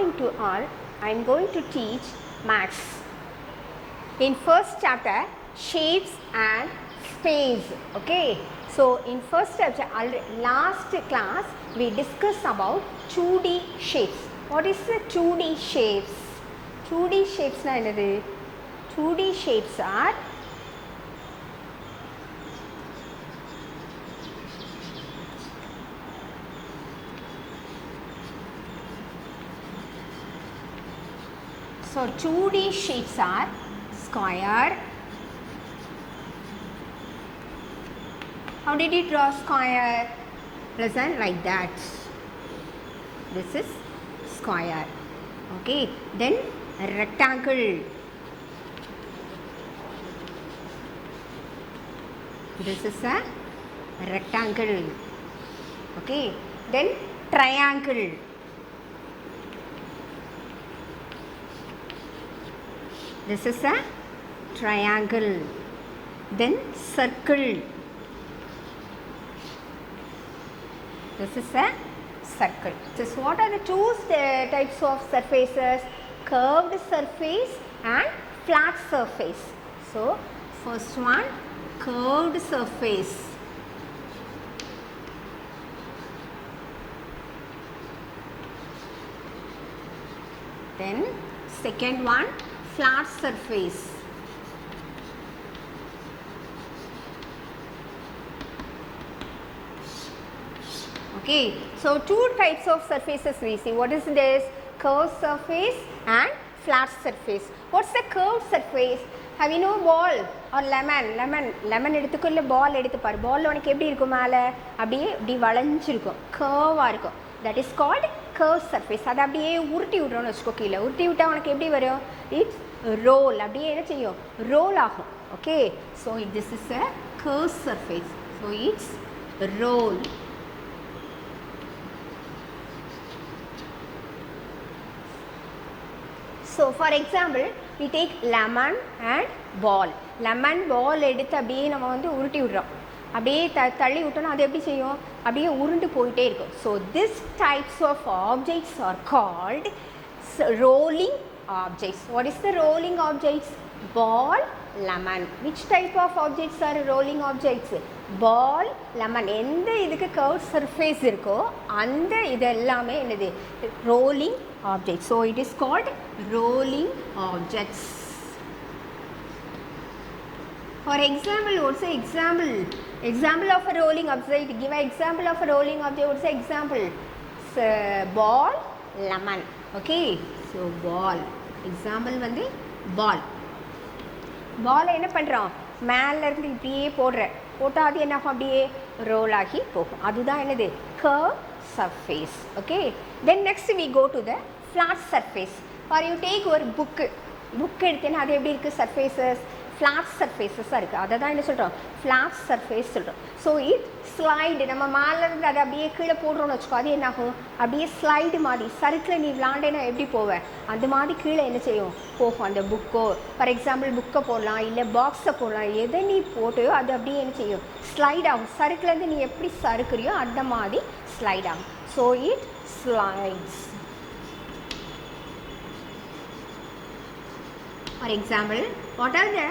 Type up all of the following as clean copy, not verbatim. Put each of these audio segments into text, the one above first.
morning to all. I am going to teach maths. In first chapter, shapes and space. Okay. So in first chapter, last class we discussed about 2D shapes. What is the 2D shapes? 2D shapes na enadhu? 2D shapes are so 2D shapes are square. How did you draw square? Present like that. This is square. Okay. Then rectangle. This is a rectangle. Okay. Then triangle. This is a triangle. Then circle. This is a circle. So what are the two types of surfaces? Curved surface and flat surface. So first one, curved surface. Then second one, flat surface. Okay, so two types of surfaces we see. What is this? Curved surface and flat surface. What's the curved surface? Have you know ball or lemon? Lemon எடுத்துக்குள்ள ball எடுத்து பாரு. Ball உனக்கு எப்படி இருக்கும் மேலே? அப்படியே இப்படி வளைஞ்சிருக்கும். curve-ஆ இருக்கும். That is called curved surface. அது அப்படியே உருட்டி விடுறோம்னு வச்சுக்கோ கீழே. உருட்டி விட்டா உனக்கு எப்படி வரும்? It's roll. அப்படியே என்ன செய்யும்? roll ஆகும். Okay, so this is a curved surface. So it's roll. So for example, we take lemon and ball. Lemon ball எடுத்து அப்படியே நம்ம வந்து உருட்டி விடுறோம். அப்படியே தள்ளி விட்டோம்னா அது எப்படி செய்யும்? அப்படியே உருண்டு போயிட்டே இருக்கும். So this types of objects are called rolling objects. What is the rolling objects? Ball, lemon. Which type of objects are rolling objects? Ball, lemon. எந்த இதுக்கு curved surface இருக்கோ அந்த இது எல்லாமே என்னது? rolling objects. So it is called rolling objects. For example, what's the example? Example of a rolling object. Give an example of a rolling object. What's the example? So, ball, lemon. Okay. So ball. Example வந்து ball. Ball என்ன பண்றோம்? மேல இருந்து இப்படியே போட்டா அது என்ன ஆகும்? அப்படியே roll ஆகி போகும். அதுதான் என்னது? Curve surface. Okay. Then next we go to the flat surface. Or you take ஒரு book எடுத்தேன்னா அது எப்படி இருக்கு? surfaces flat surfaces இருக்கு. அதை தான் என்ன சொல்கிறோம்? flat surface சொல்கிறோம். ஸோ இட் ஸ்லைடு நம்ம மேலே இருந்து அதை அப்படியே கீழே போடுறோம்னு வச்சுக்கோ. அது என்ன ஆகும்? அப்படியே ஸ்லைடு மாதிரி சர்க்கிளில் நீ விளாண்டேன்னா எப்படி போவேன்? அந்த மாதிரி கீழே என்ன செய்யும்? போகும் அந்த புக்கோ. ஃபார் எக்ஸாம்பிள் புக்கை போடலாம், இல்லை பாக்ஸை போடலாம். எதை நீ போட்டோ அது அப்படியே என்ன செய்யும்? ஸ்லைட் ஆகும். சர்க்கிலேருந்து நீ எப்படி சறுக்குறியோ அந்த மாதிரி ஸ்லைட் ஆகும். So it slides. For example, what are the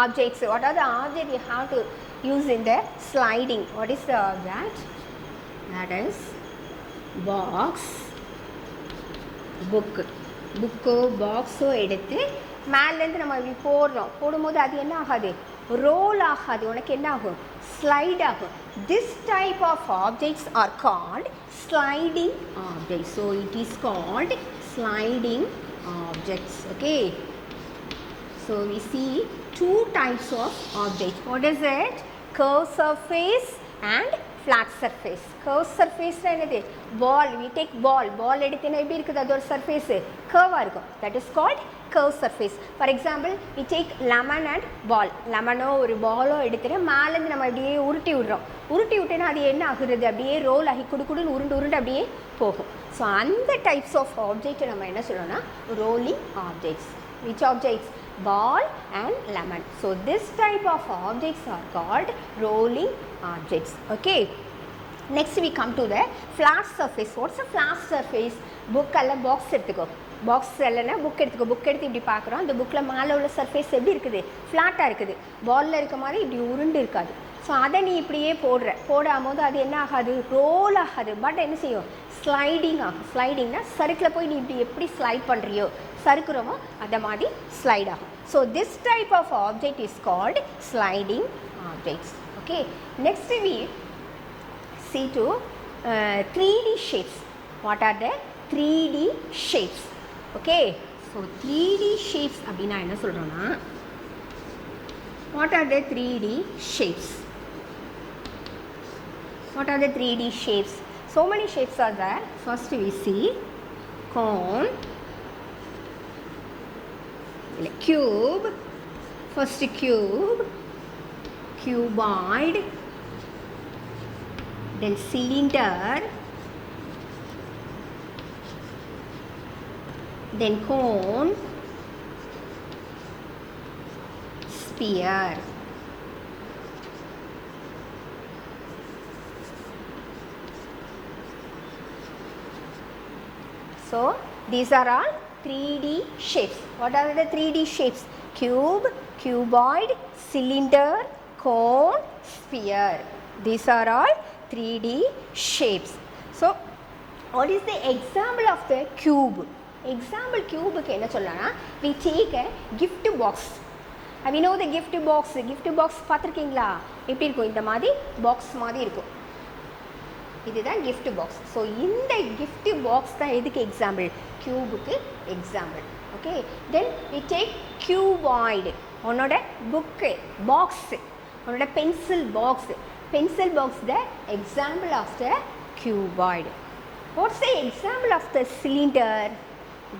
objects? What are the objects you have to use in the sliding? What is the object? That is box, book. Book, box எடுத்து மேலேருந்து நம்ம இப்படி போடும்போது அது என்ன ஆகாது? roll ஆகாது. உனக்கு என்ன ஆகும்? slide ஆகும். This type of objects are called sliding objects. So it is called sliding objects. Okay, so we see two types of objects. What is it? Curved surface and flat surface. Curved surface என்னது? ball. We take ball எடுத்தேன்னா எப்படி இருக்குது? அது ஒரு surface curve-ஆ இருக்கும். That is called curved surface. For example, we take lemon and ball. லெமனோ ஒரு பாலோ எடுத்துட்டு மேலேருந்து நம்ம அப்படியே உருட்டி விடுறோம். உருட்டி விட்டேன்னா அது என்ன ஆகுறது? அப்படியே ரோல் ஆகி குடுக்குடுன்னு உருண்டு அப்படியே போகும். ஸோ அந்த டைப்ஸ் ஆஃப் ஆப்ஜெக்ட் நம்ம என்ன சொல்லணும்னா rolling objects. Which objects? Ball and lemon. So this type of objects are called rolling objects. Okay. Next we come to the flat surface. What's a flat surface? Book alla box எடுத்துக்கோ. Box இல்லனா book எடுத்துக்கோ. Book எடுத்து இப்படி பார்க்குறோம். அந்த bookல மேலே உள்ள surface எப்படி இருக்குது? ஃப்ளாட்டாக இருக்குது. பாலில் இருக்க மாதிரி இப்படி உருண்டு இருக்காது. ஸோ அதை நீ இப்படியே போடாமோது அது என்ன ஆகாது? ரோல் ஆகாது. பட் என்ன செய்யும்? ஸ்லைடிங் ஆகும். ஸ்லைடிங்னா சறுக்கில் போய் நீ இப்படி எப்படி ஸ்லைட் பண்ணுறியோ, சறுக்குறோமோ அந்த மாதிரி ஸ்லைட் ஆகும். So this type of object is called sliding objects. Okay, next we see to 3D shapes. What are the 3D shapes? Okay, so 3D shapes அப்படினா என்ன சொல்றோம்னா, what are the 3D shapes? What are the 3D shapes? So many shapes are there. First we see cone, cube, first cube, cuboid, then cylinder, then cone, sphere. So these are all 3D shapes. What are the 3D shapes? Cube, cuboid, cylinder, cone, sphere. These are all 3D shapes. So what is the example of the cube? Example cube ku enna sollana, we take a gift box. We know the gift box. Gift box பாத்திருக்கீங்களா? எப்படி இருக்கும்? இந்த மாதிரி box மாதிரி இருக்கும். இதுதான் gift box. So இந்த gift box தான் எதுக்கு எக்ஸாம்பிள்? கியூபுக்கு example. Okay, then we take cuboid. உன்னோட புக்கு பாக்ஸு, உன்னோட pencil box, pencil box the example of the cuboid. What's the example of the cylinder?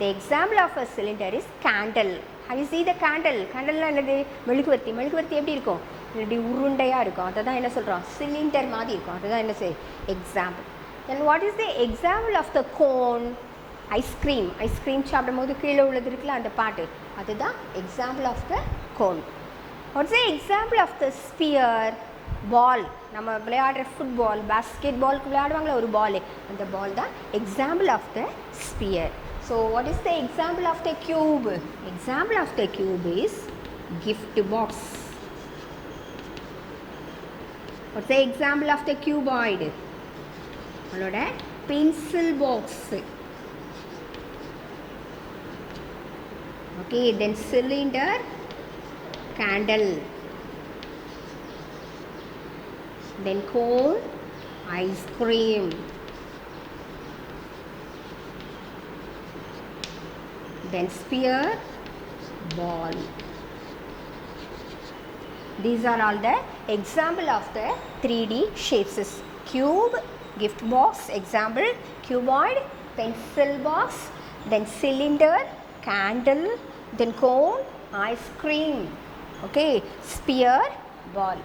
The example of a cylinder is candle. Have you seen the candle? Candle என்னது? மெழுகுவர்த்தி. மெழுகுவர்த்தி எப்படி இருக்கும்? இப்படி உருண்டையாக இருக்கும். அதை தான் என்ன சொல்கிறோம்? சிலிண்டர் மாதிரி இருக்கும். அதுதான் என்ன செய் example. Then what is the example of the cone? Ice cream. Ice cream சாப்பிடும் போது கீழே உள்ளது இருக்குல்ல அந்த பாட்டு, அதுதான் example of the cone. What's the example of the sphere? Ball. நம்ம விளையாடுற ஃபுட்பால், பேஸ்கெட் பாலுக்கு விளையாடுவாங்களே ஒரு பால், அந்த பால் தான் example of the sphere. So what is the example of the cube? Example of the cube is gift box. What's the example of the cuboid? அதோட pencil box. Okay, then cylinder, candle, then cone, ice cream, then sphere, ball. These are all the example of the 3D shapes. Cube, gift box, example, cuboid, pencil box, then cylinder, candle, then cone, ice cream, okay, sphere, ball.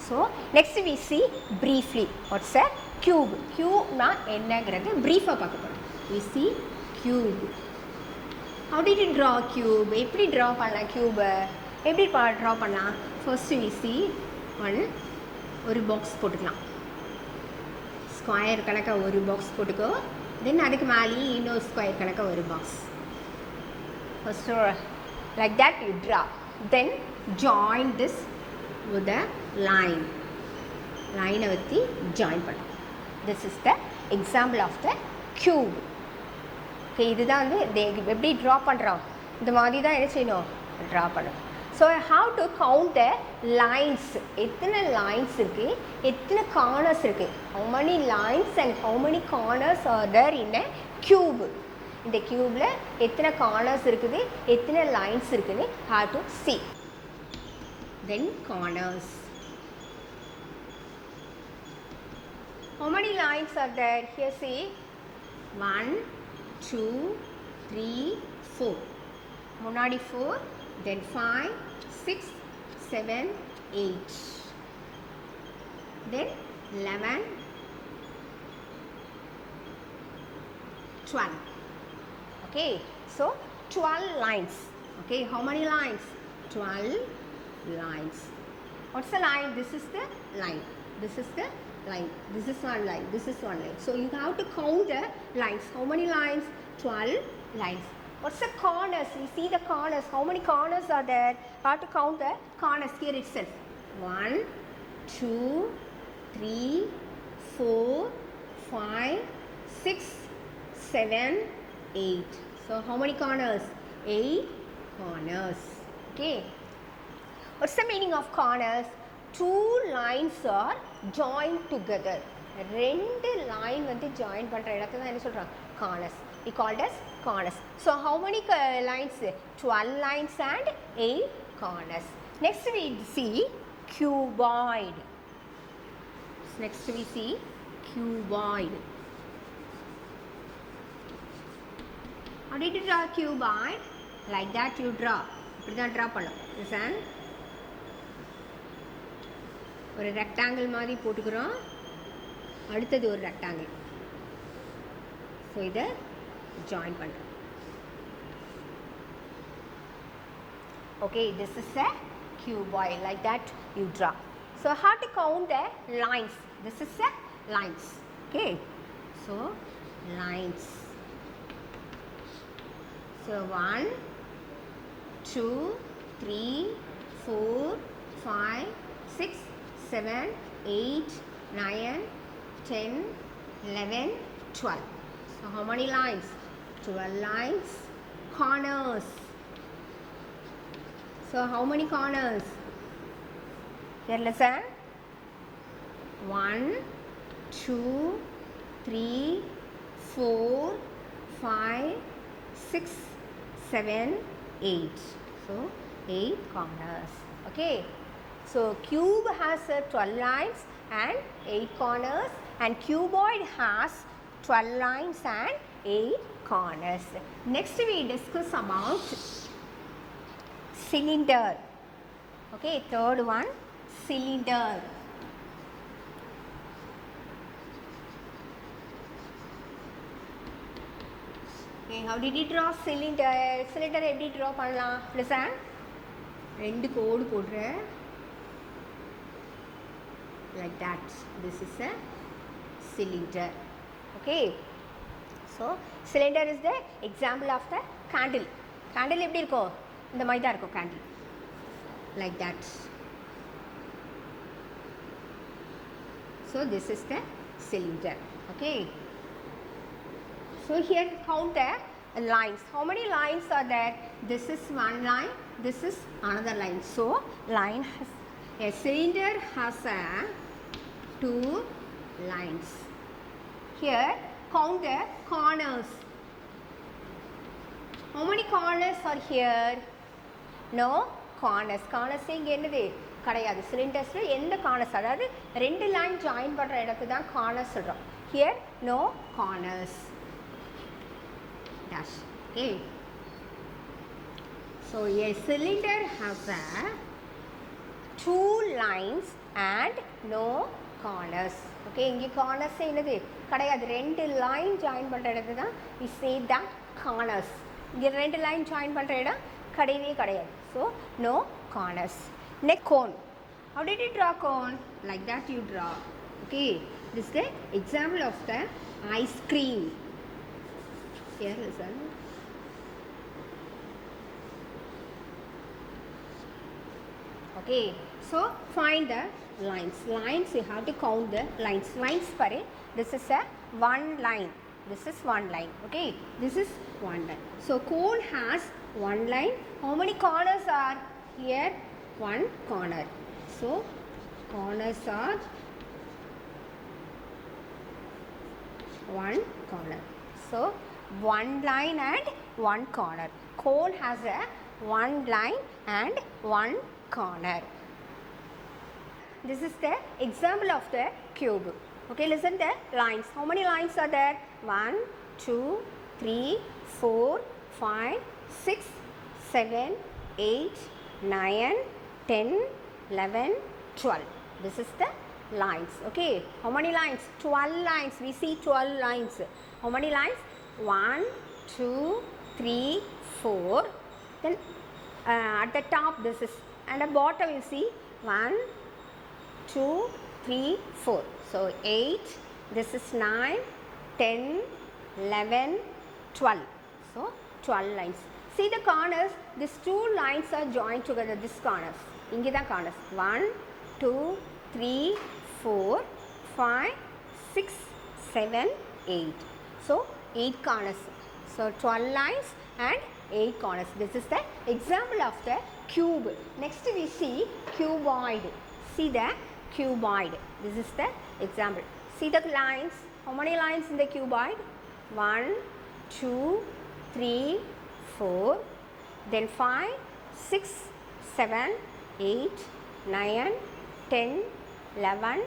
So next we see briefly what's a cube. Cube na ennagiradhu brief ah paakaporam. We see cube. How did you draw a cube? Eppadi draw panna cube? எப்படி draw பண்ணலாம்? First we see ஒரு box போட்டுக்கலாம். Square கணக்காக ஒரு box போட்டுக்கோ. தென் அதுக்கு மேலே இன்னொரு ஸ்கொயர் கணக்காக ஒரு box. First like that you draw. Then join this with a line. லைனை வச்சு ஜாயின் பண்ணலாம். This is the example of the cube. Okay, இதுதான் வந்து எப்படி ட்ரா பண்ணுறோம், இந்த மாதிரி தான் என்ன செய்யணும்? ட்ரா பண்ணணும். So how to count the lines? எத்தனை lines இருக்கு, எத்தனை corners இருக்கு? How many lines and how many corners are there in a cube? இந்த cubeல எத்தனை corners இருக்குது, எத்தனை lines இருக்குன்னு how to see. Then corners. How many lines are there? Here see 1 2 3 4. முன்னாடி 4, then 5 6 7 8, then 11 12. Okay, so 12 lines. Okay, how many lines? 12 lines. What's the line? This is the line. This is the line. This is one line. This is one line. So you have to count the lines. How many lines? 12 lines. What's the corners? We see the corners. How many corners are there? You have to count the corners here itself. 1, 2, 3, 4, 5, 6, 7, 8. So how many corners? 8 corners. Okay. What's the meaning of corners? Two lines are joined together. ரெண்டு line வந்து join பண்ற இடத்தை தான் என்ன சொல்றாங்க? Corners. We called as corners. So how many lines? 12 lines and 8 corners. Next we see cuboid. Next we see cuboid. How did you draw cuboid? Like that you draw. இப்படி தான் draw பண்ணலாம். Listen. ஒரு rectangle மாதிரி போட்டுக்கிறோம். அடுத்தது ஒரு rectangle. So இதை join பண்ணுறோம். Okay, this is a cuboid. Like that you draw. So how to count the lines? This is a lines. Okay. So lines. So 1, 2, 3, 4, 5, 6, 7, 8, 9, 10, 11, 12. So how many lines? 12 lines. Corners. So how many corners? Here listen. 1, 2, 3, 4, 5, 6, 7, 8. So 8 corners. Okay. So cube has 12 lines and 8 corners, and cuboid has 12 lines and 8 corners. Next we discuss about cylinder. Okay, third one, cylinder. Okay, how did you draw cylinder? Cylinder எப்படி draw பண்ணலாம்? Listen. ரெண்டு கோடு போடுறேன். Like that. This is a cylinder. Okay. So cylinder is the example of the candle. Candle எப்படி இருக்கும்? இந்த மாதிரி தான் இருக்கும் candle. Like that. So this is the cylinder. Okay. So here count the lines. How many lines are there? This is one line. This is another line. So line has a cylinder has a 2 lines. Here count the corners. How many corners are here? No corners. Corners இங்கே என்னது கிடையாது. சிலிண்டர்ஸ்ல எந்த corners அதாவது ரெண்டு line join பண்ற இடத்துக்கு தான் corners சொல்றோம். Here no corners. Dash. Okay. So a cylinder has a 2 lines and no corners. Okay, இங்கே corners என்னது கிடையாது. ரெண்டு லைன் ஜாயின் பண்ற இடத்து தான் we say the corners. இங்கே ரெண்டு லைன் ஜாயின் பண்ற இடம் கிடையவே கிடையாது. So no corners. Next cone. How did you draw cone? Like that you draw. Okay, this is the example of the ice cream. Here listen. Okay, so find the lines. Lines you have to count the lines. Lines pare. This is a one line. This is one line. Okay, this is one line. So cone has one line. How many corners are here? One corner. So corners are one corner. So one line and one corner. Cone has a one line and one corner. This is the example of the cube. Okay, listen the lines. How many lines are there? 1, 2, 3, 4, 5, 6, 7, 8, 9, 10, 11, 12. This is the lines. Okay, how many lines? 12 lines. We see 12 lines. How many lines? 1, 2, 3, 4. Then at the top this is, and at the bottom you see 1, 2, 3, 4. So 8, this is 9, 10, 11, 12. So 12 lines. See the corners, these two lines are joined together, this corners. Inge the corners. 1, 2, 3, 4, 5, 6, 7, 8. So 8 corners. So 12 lines and 8 corners. This is the example of the cube. Next we see cuboid. See the cuboid. This is the example. See the lines. How many lines in the cuboid? 1, 2, 3, 4, then 5, 6, 7, 8, 9, 10, 11,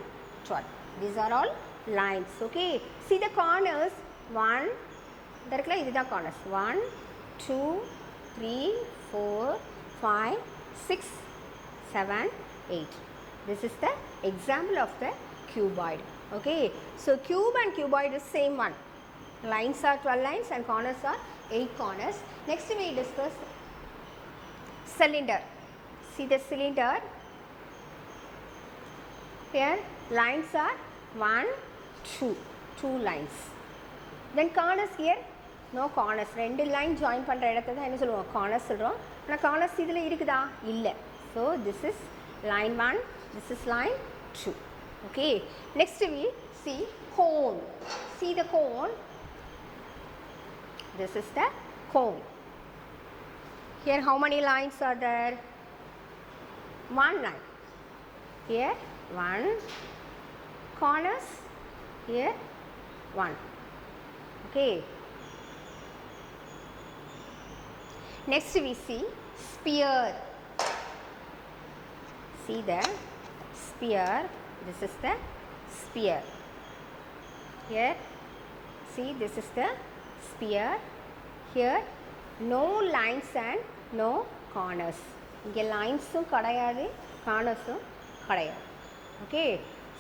12. These are all lines. Okay. See the corners. 1, this is the corners. 1, 2, 3, 4, 5, 6, 7, 8. This is the example of the cuboid. Okay. So cube and cuboid is same one. Lines are 12 lines and corners are 8 corners. Next we discuss cylinder. See the cylinder. Here lines are 1, 2. 2 lines. Then corners here. No corners. Rendu line join பண்ற இடத்தை தான் என்ன சொல்லுவோம் corners சொல்றோம். ஆனா corners இதுல இருக்குதா இல்ல. So this is line 1, this is line 2. Okay. Next we see cone. See the cone. This is the cone. Here how many lines are there? 1 line. Here 1. Corners. Here 1. Okay. Next we see sphere. See the sphere. This is the sphere. Here see this is the sphere. Here no lines and no corners. Inge lines kadayadu, corners kadayadu. Okay.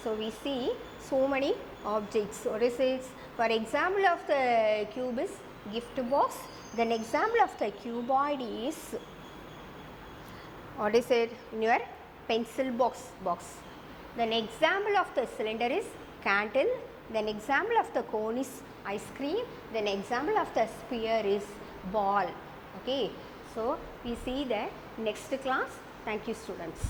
So we see so many objects. What is it? For example of the cube is gift box. Then example of the cuboid is, what is it? In your pencil box. Then example of the cylinder is candle. Then example of the cone is ice cream. Then example of the sphere is ball. Okay. So we see the next class. Thank you students.